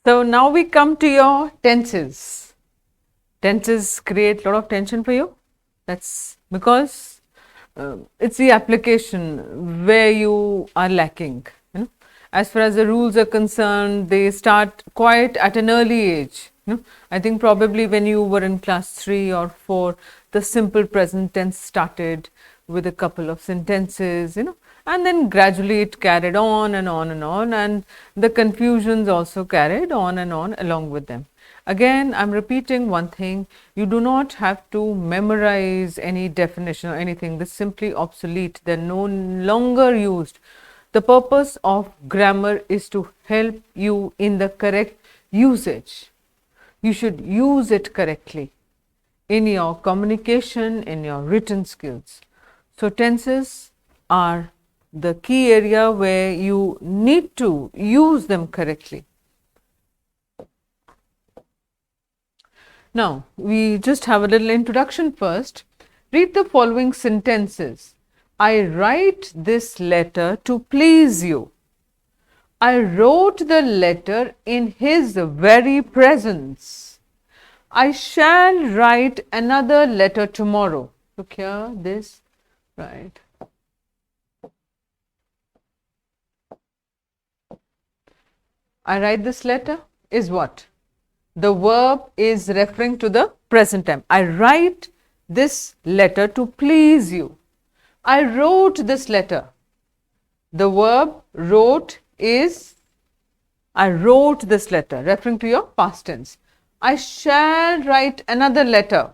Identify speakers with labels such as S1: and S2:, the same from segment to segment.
S1: So now we come to your tenses. Tenses create a lot of tension for you. That's because it's the application where you are lacking. As far as the rules are concerned, they start quite at an early age. I think probably when you were in class 3 or 4, the simple present tense started with a couple of sentences, and then gradually it carried on and on and on, and the confusions also carried on and on along with them. Again, I'm repeating one thing, you do not have to memorize any definition or anything. This is simply obsolete. They're no longer used. The purpose of grammar is to help you in the correct usage. You should use it correctly in your communication, in your written skills. So tenses are the key area where you need to use them correctly. Now, we just have a little introduction first. Read the following sentences. I write this letter to please you. I wrote the letter in his very presence. I shall write another letter tomorrow. Look here, this, right. I write this letter is what? The verb is referring to the present time. I write this letter to please you. I wrote this letter. The verb wrote is I wrote this letter, referring to your past tense. I shall write another letter.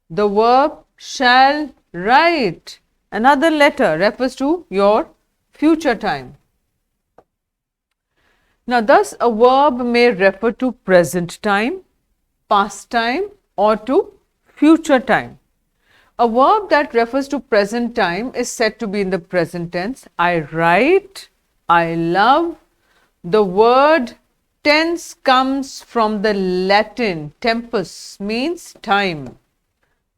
S1: The verb shall write another letter refers to your future time. Now, thus a verb may refer to present time, past time, or to future time. A verb that refers to present time is said to be in the present tense. I write, I love. The word tense comes from the Latin tempus, means time.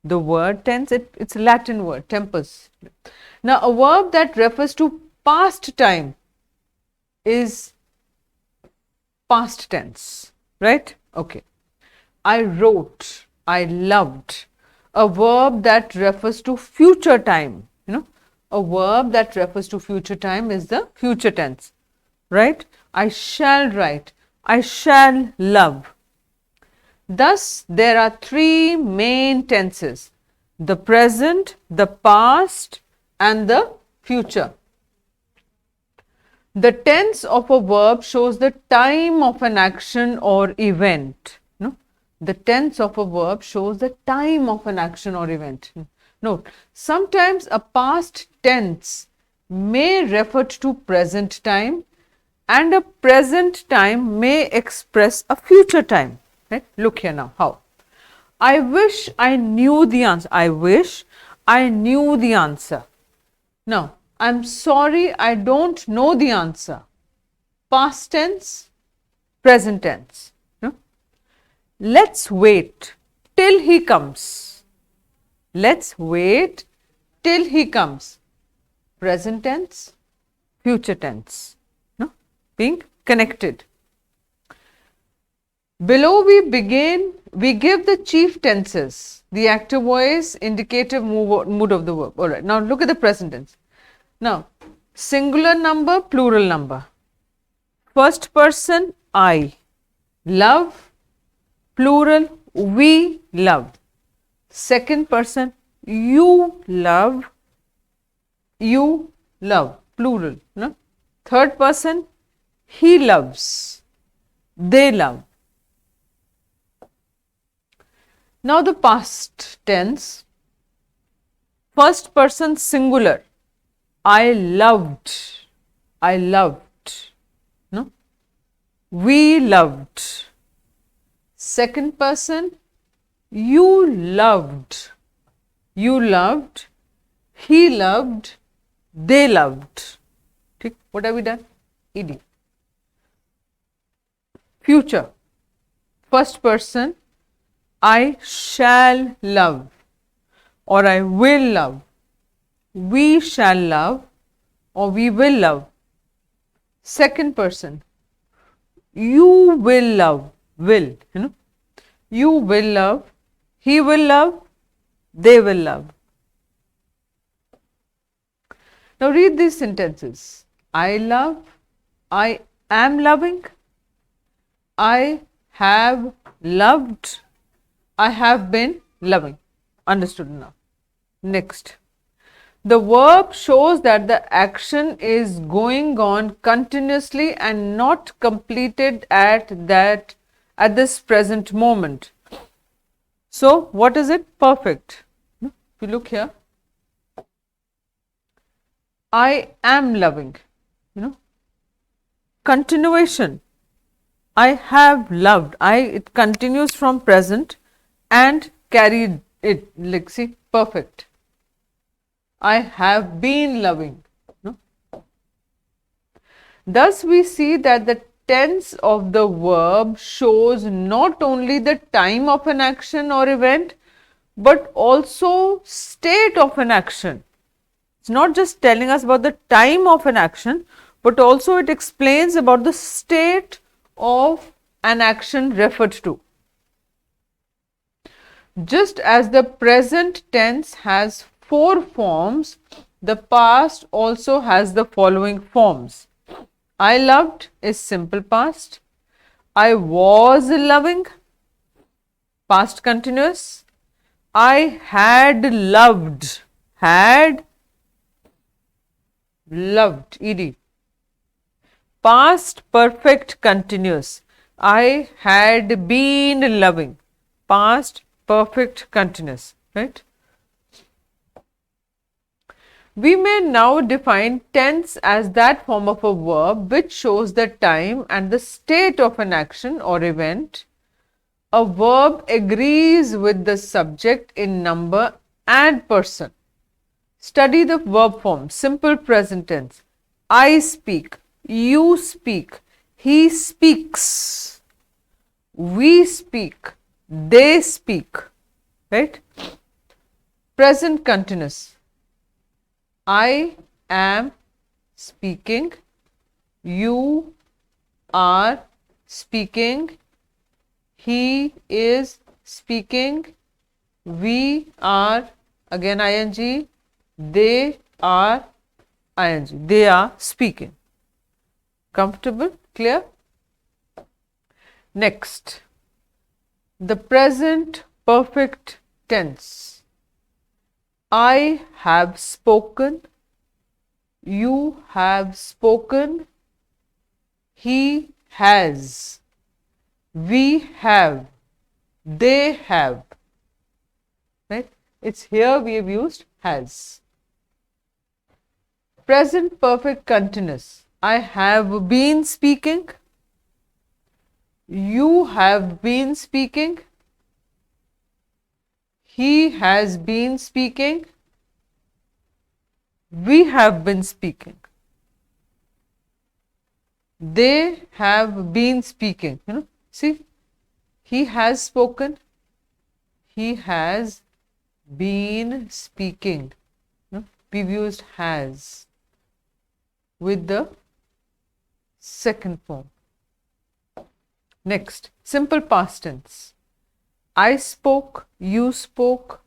S1: The word tense, it's a Latin word, tempus. Now, a verb that refers to past time is past tense, right? Okay. I wrote, I loved. A verb that refers to future time, a verb that refers to future time is the future tense, right? I shall write, I shall love. Thus, there are three main tenses: the present, the past, and the future. The tense of a verb shows the time of an action or event. The tense of a verb shows the time of an action or event. Note, sometimes a past tense may refer to present time and a present time may express a future time. Right? Look here now, how? I wish I knew the answer. I wish I knew the answer. Now, I'm sorry I don't know the answer. Past tense, present tense. Let's wait till he comes. Let's wait till he comes. Present tense, future tense. Being connected. Below we begin, we give the chief tenses, the active voice, indicative mood of the verb. Alright, now look at the present tense. Now, singular number, plural number. First person, I. Love, plural, we love. Second person, you love, plural. Third person, he loves, they love. Now, the past tense, first person singular, I loved, we loved. Second person, you loved, he loved, they loved. What have we done? ED. Future, first person, I shall love or I will love, we shall love or we will love. Second person, You will love, will, you will love, he will love, they will love. Now read these sentences. I love, I am loving, I have loved, I have been loving. Understood now. Next. The verb shows that the action is going on continuously and not completed at this present moment. So, what is it? Perfect. If you look here, I am loving, continuation. I have loved. It continues from present and carried it, like, see, perfect. I have been loving. Thus, we see that the tense of the verb shows not only the time of an action or event, but also state of an action. It's not just telling us about the time of an action, but also it explains about the state of an action referred to. Just as the present tense has 4 forms, the past also has the following forms. I loved is simple past. I was loving, past continuous. I had loved, ed. Past perfect continuous. I had been loving, past perfect continuous, right? We may now define tense as that form of a verb which shows the time and the state of an action or event. A verb agrees with the subject in number and person. Study the verb form, simple present tense. I speak, you speak, he speaks, we speak, they speak, right? Present continuous. I am speaking, you are speaking, he is speaking, we are, again ing, they are ing, they are speaking. Comfortable? Clear? Next, the present perfect tense. I have spoken, you have spoken, he has, we have, they have, right? It's here we have used has. Present perfect continuous. I have been speaking, you have been speaking, he has been speaking, we have been speaking, they have been speaking, see, he has spoken, he has been speaking, we've used has with the second form. Next, simple past tense. I spoke, you spoke,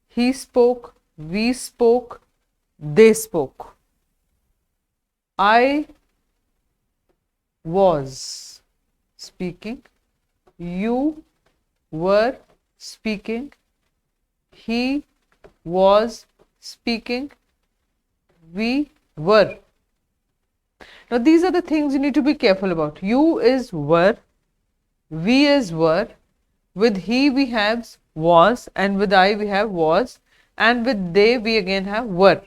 S1: he spoke, we spoke, they spoke. I was speaking, you were speaking, he was speaking, we were. Now, these are the things you need to be careful about. You is were, we is were, with he we have was, and with I we have was, and with they we again have were.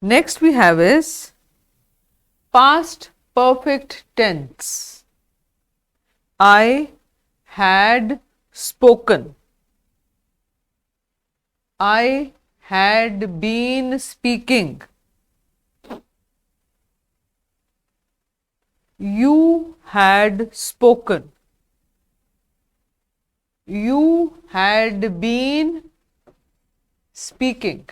S1: Next we have is past perfect tense. I had spoken. I had been speaking. You had spoken. You had been speaking.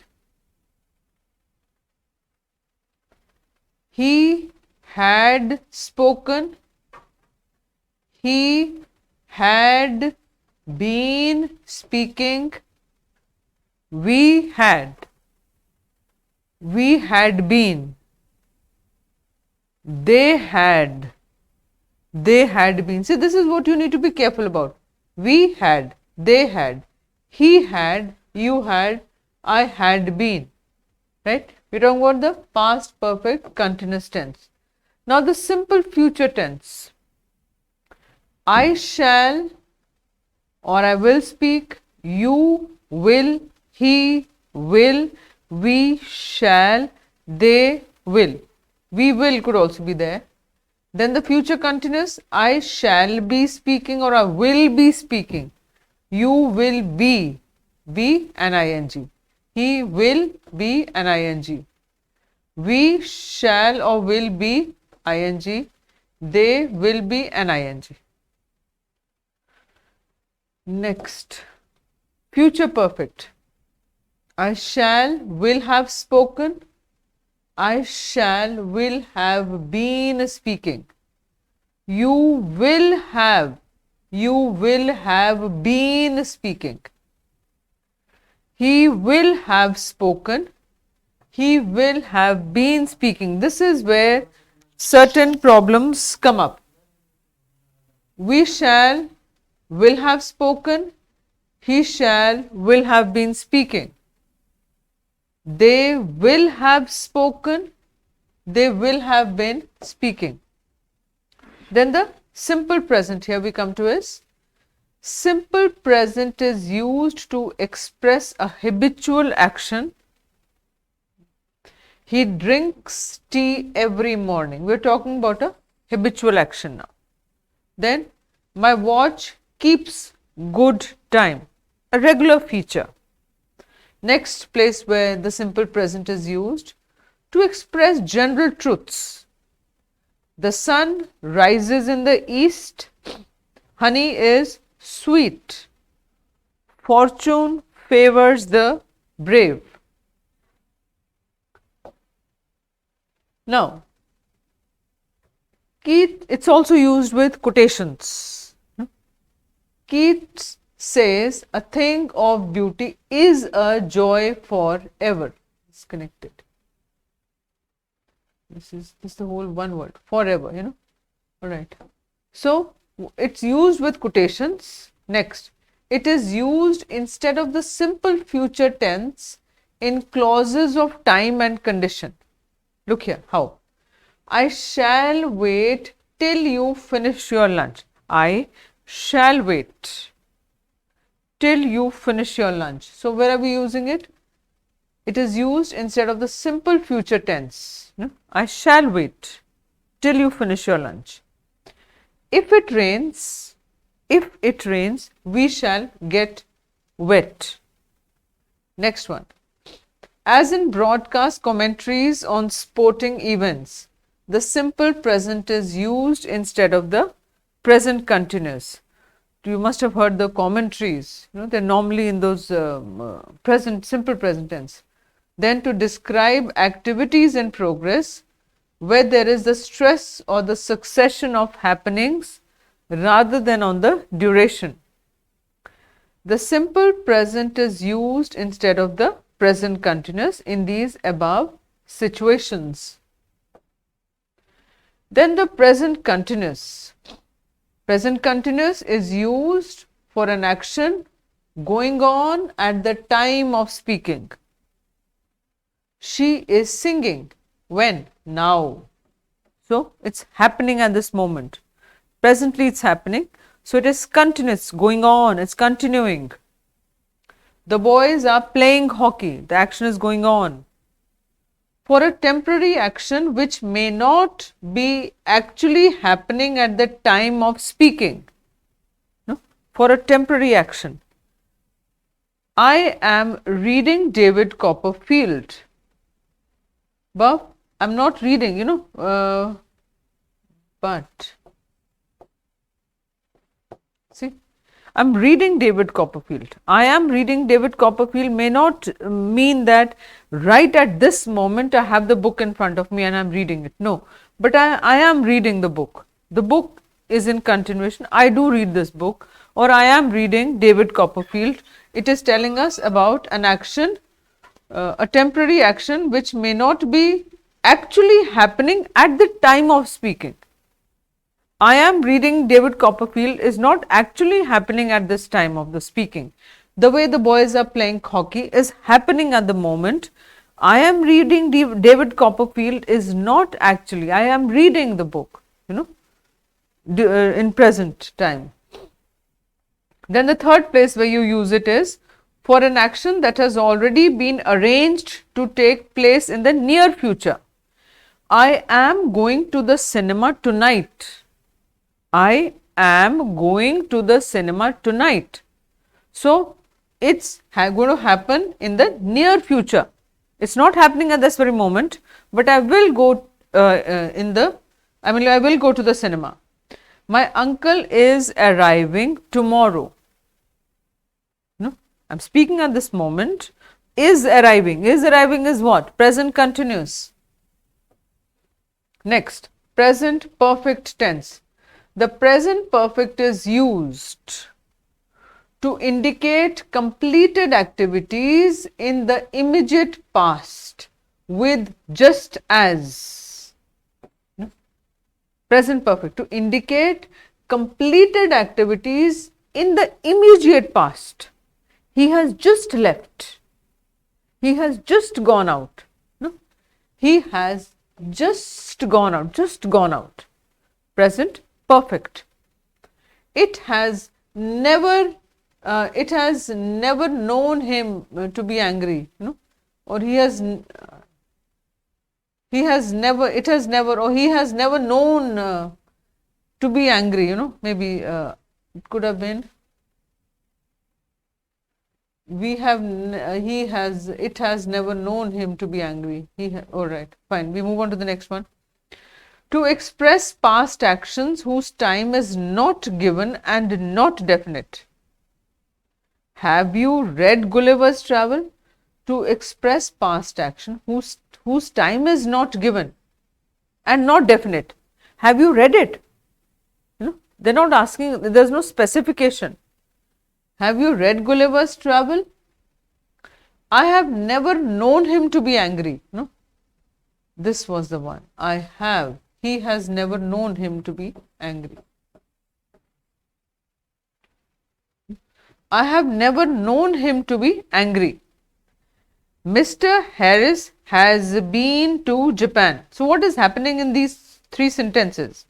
S1: He had spoken. He had been speaking. We had been. They had been. See, this is what you need to be careful about. We had, they had, he had, you had, I had been. Right? We are talking about the past perfect continuous tense. Now the simple future tense. I shall or I will speak, you will, he will, we shall, they will. We will could also be there. Then the future continuous, I shall be speaking or I will be speaking. You will be an ing. He will be an ing. We shall or will be ing. They will be an ing. Next, future perfect. I shall will have spoken. I shall will have been speaking. You will have been speaking. He will have spoken. He will have been speaking. This is where certain problems come up. We shall will have spoken. He shall will have been speaking. They will have spoken. They will have been speaking. Then the simple present, here we come to is, simple present is used to express a habitual action. He drinks tea every morning. We are talking about a habitual action now. Then my watch keeps good time, a regular feature. Next place where the simple present is used to express general truths. The sun rises in the east. Honey is sweet. Fortune favors the brave. Now, Keith, it's also used with quotations. Keats says a thing of beauty is a joy forever. It's connected. This is the whole one word, forever, Alright. So, it's used with quotations. Next, it is used instead of the simple future tense in clauses of time and condition. Look here, how? I shall wait till you finish your lunch. I shall wait till you finish your lunch. So, where are we using it? It is used instead of the simple future tense. I shall wait till you finish your lunch. If it rains, we shall get wet. Next one. As in broadcast commentaries on sporting events, the simple present is used instead of the present continuous. You must have heard the commentaries, they're normally in those simple present tense. Then to describe activities in progress where there is the stress or the succession of happenings rather than on the duration. The simple present is used instead of the present continuous in these above situations. Then the present continuous. Present continuous is used for an action going on at the time of speaking. She is singing. When? Now. So, it's happening at this moment. Presently it's happening. So, it is continuous, going on, it's continuing. The boys are playing hockey. The action is going on. For a temporary action which may not be actually happening at the time of speaking. For a temporary action. I am reading David Copperfield. But I am not reading, but see, I'm reading David Copperfield. I am reading David Copperfield may not mean that right at this moment I have the book in front of me and I'm reading it. No, but I am reading the book. The book is in continuation. I do read this book, or I am reading David Copperfield. It is telling us about an action, a temporary action which may not be actually happening at the time of speaking. I am reading David Copperfield is not actually happening at this time of the speaking. The way the boys are playing hockey is happening at the moment. I am reading David Copperfield is not actually, I am reading the book, in present time. Then the third place where you use it is for an action that has already been arranged to take place in the near future. I am going to the cinema tonight. I am going to the cinema tonight. So, it's going to happen in the near future. It's not happening at this very moment, but I will go I will go to the cinema. My uncle is arriving tomorrow. No, I'm speaking at this moment. Is arriving. Is arriving is what? Present continuous. Next, present perfect tense. The present perfect is used to indicate completed activities in the immediate past with just as. Present perfect to indicate completed activities in the immediate past. He has just left. He has just gone out. No? He has just gone out. Just gone out. Present perfect. It has never known him to be angry, or he has never known to be angry, maybe it could have been it has never known him to be angry. All right, fine, we move on to the next one. To express past actions whose time is not given and not definite. Have you read Gulliver's Travel? To express past action whose time is not given and not definite. Have you read it? They're not asking, there's no specification. Have you read Gulliver's Travel? I have never known him to be angry. No, this was the one. I have. He has never known him to be angry. I have never known him to be angry. Mr. Harris has been to Japan. So, what is happening in these three sentences?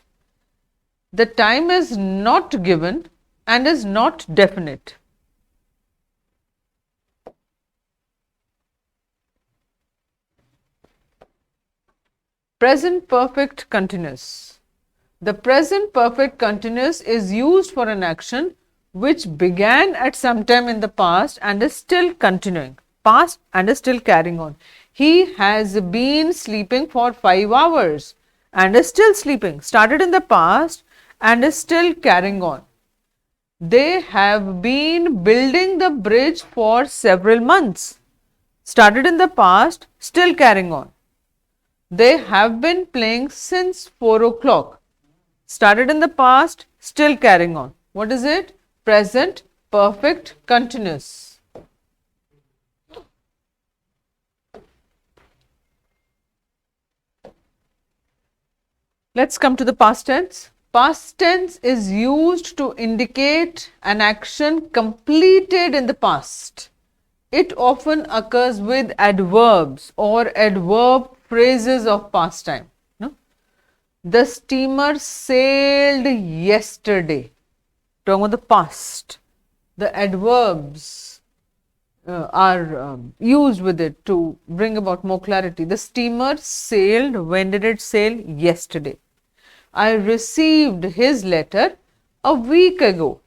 S1: The time is not given and is not definite. Present perfect continuous. The present perfect continuous is used for an action which began at some time in the past and is still continuing. Past and is still carrying on. He has been sleeping for 5 hours and is still sleeping. Started in the past and is still carrying on. They have been building the bridge for several months. Started in the past, still carrying on. They have been playing since 4 o'clock. Started in the past, still carrying on. What is it? Present perfect continuous. Let's come to the past tense. Past tense is used to indicate an action completed in the past. It often occurs with adverbs or adverb phrases of past time. No? The steamer sailed yesterday. Talking about the past. The adverbs are used with it to bring about more clarity. The steamer sailed. When did it sail? Yesterday. I received his letter a week ago.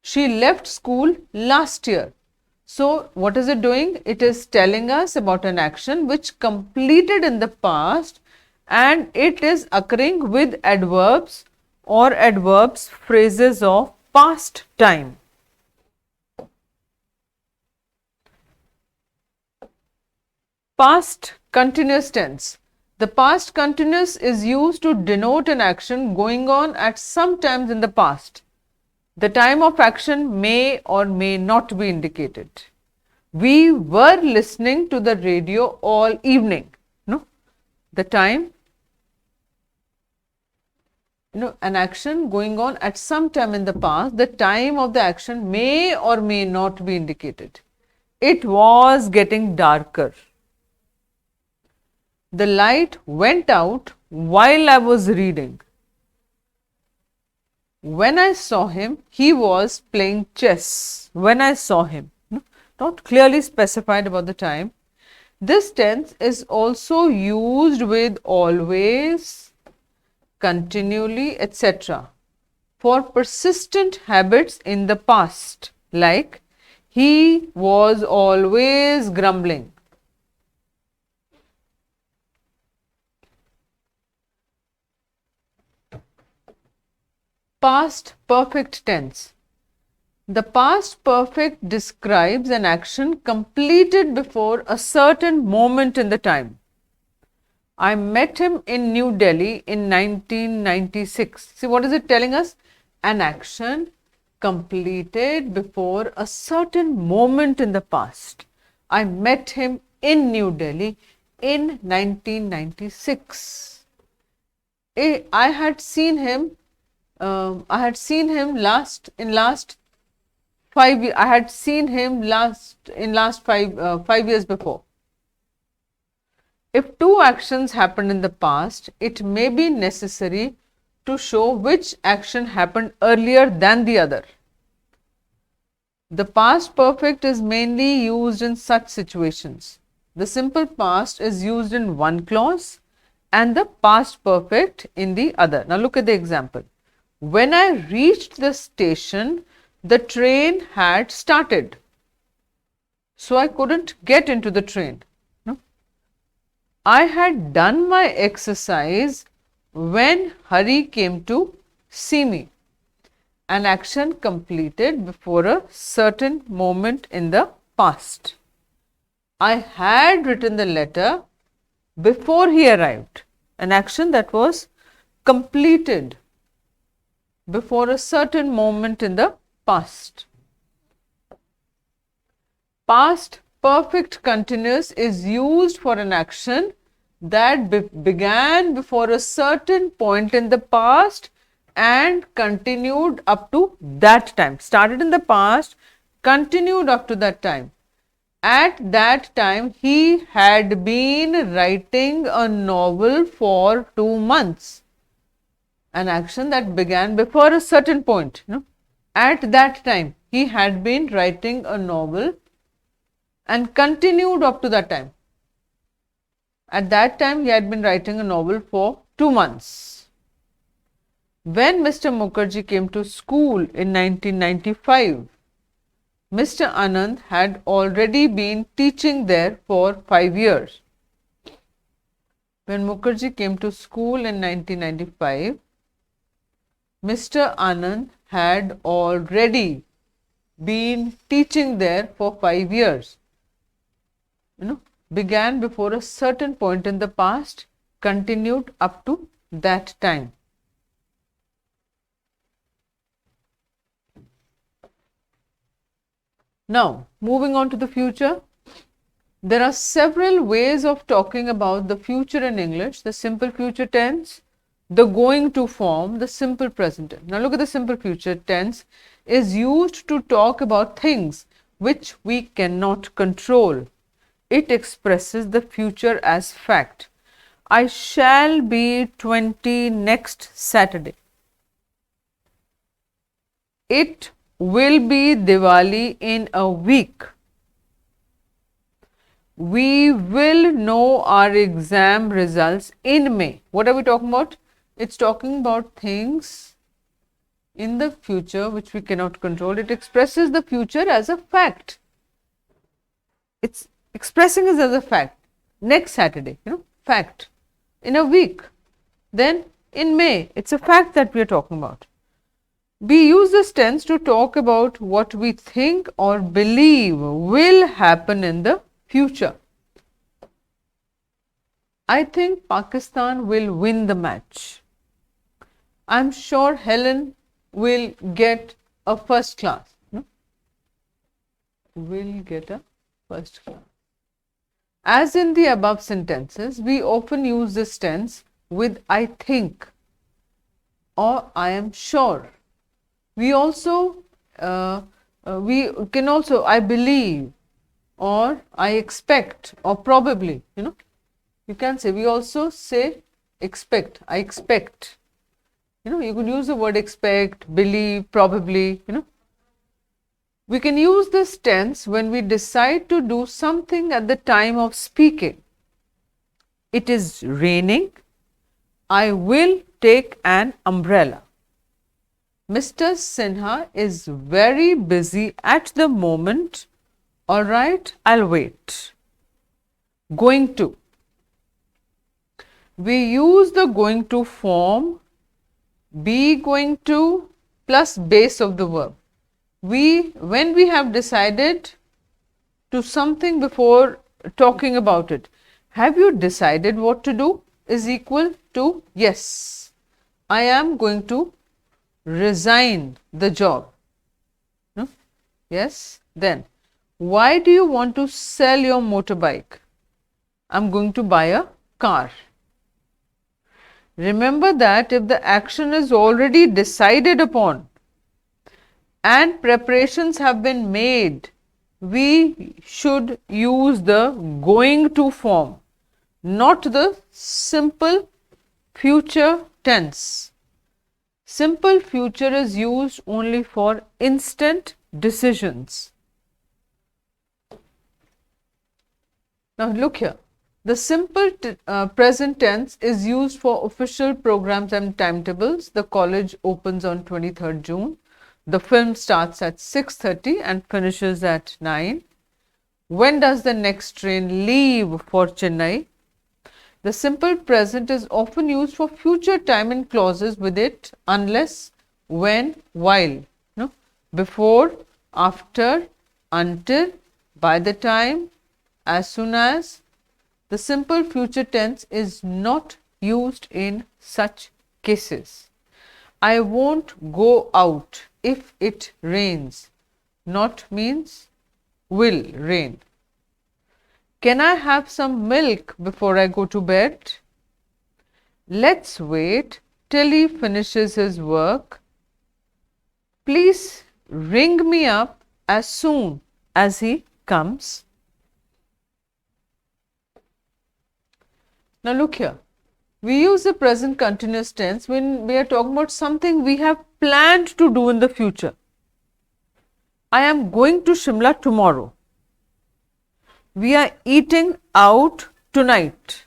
S1: She left school last year. So, what is it doing? It is telling us about an action which completed in the past and it is occurring with adverbs or adverbs phrases of past time. Past continuous tense. The past continuous is used to denote an action going on at some times in the past. The time of action may or may not be indicated. We were listening to the radio all evening. No, the time, an action going on at some time in the past, the time of the action may or may not be indicated. It was getting darker. The light went out while I was reading. When I saw him, he was playing chess. When I saw him, not clearly specified about the time. This tense is also used with always, continually, etc. for persistent habits in the past, like he was always grumbling. Past perfect tense. The past perfect describes an action completed before a certain moment in the time. I met him in New Delhi in 1996. See, what is it telling us? An action completed before a certain moment in the past. I met him in New Delhi in 1996. I had seen him last 5 years. I had seen him last 5 years before. If two actions happened in the past, it may be necessary to show which action happened earlier than the other. The past perfect is mainly used in such situations. The simple past is used in one clause and the past perfect in the other. Now look at the example. When I reached the station, the train had started, so I couldn't get into the train. No? I had done my exercise when Hari came to see me. An action completed before a certain moment in the past. I had written the letter before he arrived. An action that was completed before a certain moment in the past. Past perfect continuous is used for an action that began before a certain point in the past and continued up to that time. Started in the past, continued up to that time. At that time, he had been writing a novel for 2 months. An action that began before a certain point. At that time, he had been writing a novel and continued up to that time. At that time, he had been writing a novel for 2 months. When Mr. Mukherjee came to school in 1995, Mr. Anand had already been teaching there for 5 years. When Mukherjee came to school in 1995, Mr. Anand had already been teaching there for 5 years. Began before a certain point in the past, continued up to that time. Now, moving on to the future. There are several ways of talking about the future in English: the simple future tense, the going to form, the simple present tense. Now look at the simple future tense is used to talk about things which we cannot control. It expresses the future as fact. I shall be 20 next Saturday. It will be Diwali in a week. We will know our exam results in May. What are we talking about? It's talking about things in the future which we cannot control. It expresses the future as a fact. It's expressing it as a fact. Next Saturday, fact. In a week. Then in May, it's a fact that we are talking about. We use this tense to talk about what we think or believe will happen in the future. I think Pakistan will win the match. I'm sure Helen will get a first class. No? Will get a first class. As in the above sentences, we often use this tense with I think or I am sure. We can also I believe or I expect or probably, you can say, we also say expect, I expect, you can use the word expect, believe, probably, We can use this tense when we decide to do something at the time of speaking. It is raining, I will take an umbrella. Mr. Sinha is very busy at the moment. All right, I'll wait. Going to. We use the going to form be going to plus base of the verb. When we have decided to something before talking about it, have you decided what to do is equal to yes, I am going to resign the job. No? Yes, then why do you want to sell your motorbike? I'm going to buy a car. Remember that if the action is already decided upon and preparations have been made, we should use the going to form, not the simple future tense. Simple future is used only for instant decisions. Now look here, the simple present tense is used for official programs and timetables. The college opens on 23rd June. The film starts at 6:30 and finishes at 9. When does the next train leave for Chennai? The simple present is often used for future time in clauses with it unless, when, while, before, after, until, by the time, as soon as. The simple future tense is not used in such cases. I won't go out if it rains. Not means will rain. Can I have some milk before I go to bed? Let's wait till he finishes his work. Please ring me up as soon as he comes. Now look here, we use the present continuous tense when we are talking about something we have planned to do in the future. I am going to Shimla tomorrow. We are eating out tonight.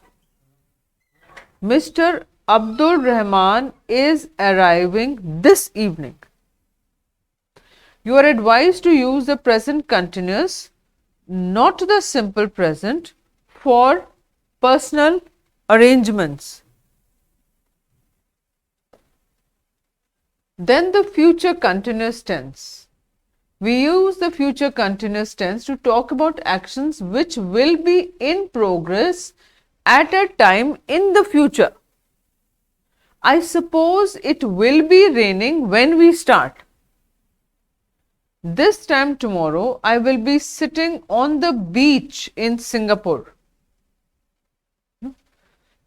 S1: Mr. Abdul Rahman is arriving this evening. You are advised to use the present continuous, not the simple present, for personal arrangements. Then the future continuous tense. We use the future continuous tense to talk about actions which will be in progress at a time in the future. I suppose it will be raining when we start. This time tomorrow, I will be sitting on the beach in Singapore.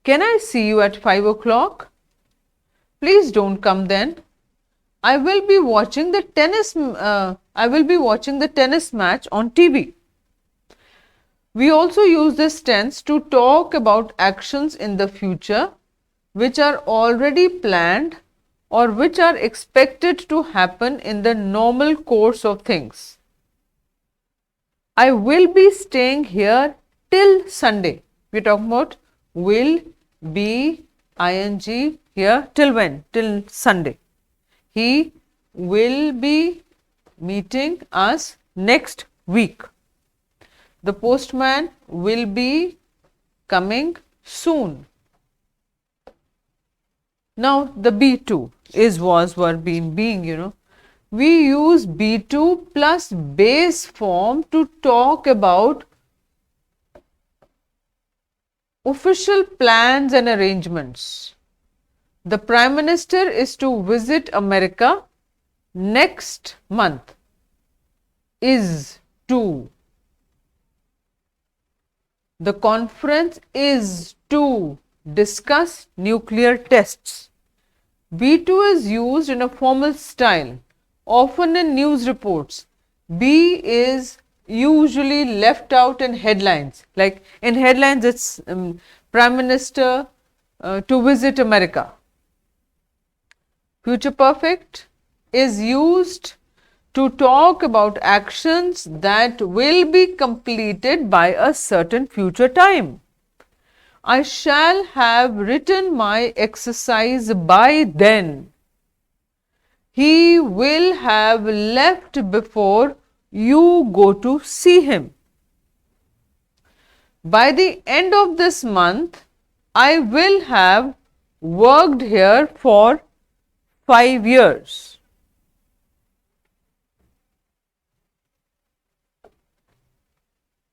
S1: Can I see you at 5 o'clock? Please don't come then. I will be watching the tennis match on TV. We also use this tense to talk about actions in the future which are already planned or which are expected to happen in the normal course of things. I will be staying here till Sunday. We are talking about will be ing here till when? Till Sunday. He will be meeting us next week. The postman will be coming soon. Now the B2 is, was, were, been, being, you know. We use B2 plus base form to talk about official plans and arrangements. The Prime Minister is to visit America next month. Is to. The conference is to discuss nuclear tests. B2 is used in a formal style, often in news reports. B is usually left out in headlines. Like in headlines, it's Prime Minister to visit America. Future perfect is used to talk about actions that will be completed by a certain future time. I shall have written my exercise by then. He will have left before you go to see him. By the end of this month, I will have worked here for 5 years.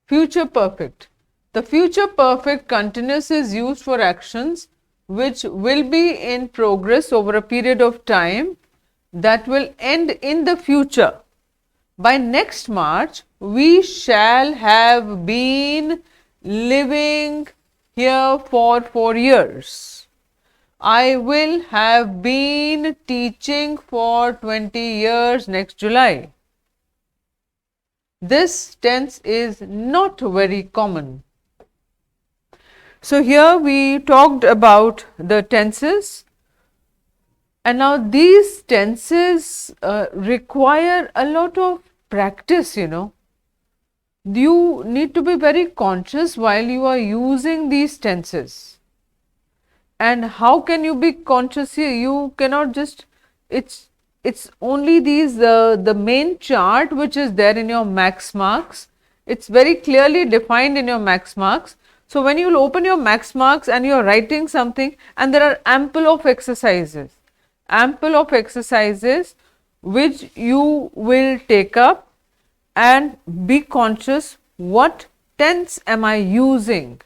S1: Future perfect. The future perfect continuous is used for actions which will be in progress over a period of time that will end in the future. By next March, we shall have been living here for 4 years. I will have been teaching for 20 years next July. This tense is not very common. So here we talked about the tenses, and now these tenses require a lot of practice, you know. You need to be very conscious while you are using these tenses. And how can you be conscious here? You cannot just, it's only these, the main chart which is there in your Maxx marks. It's very clearly defined in your Maxx marks. So when you will open your Maxx marks and you are writing something, and there are ample of exercises which you will take up and be conscious, what tense am I using?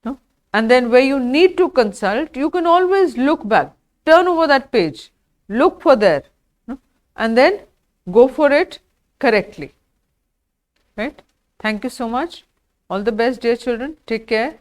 S1: No? And then where you need to consult, you can always look back, turn over that page, look for there, no? And then go for it correctly, right? Thank you so much. All the best, dear children. Take care.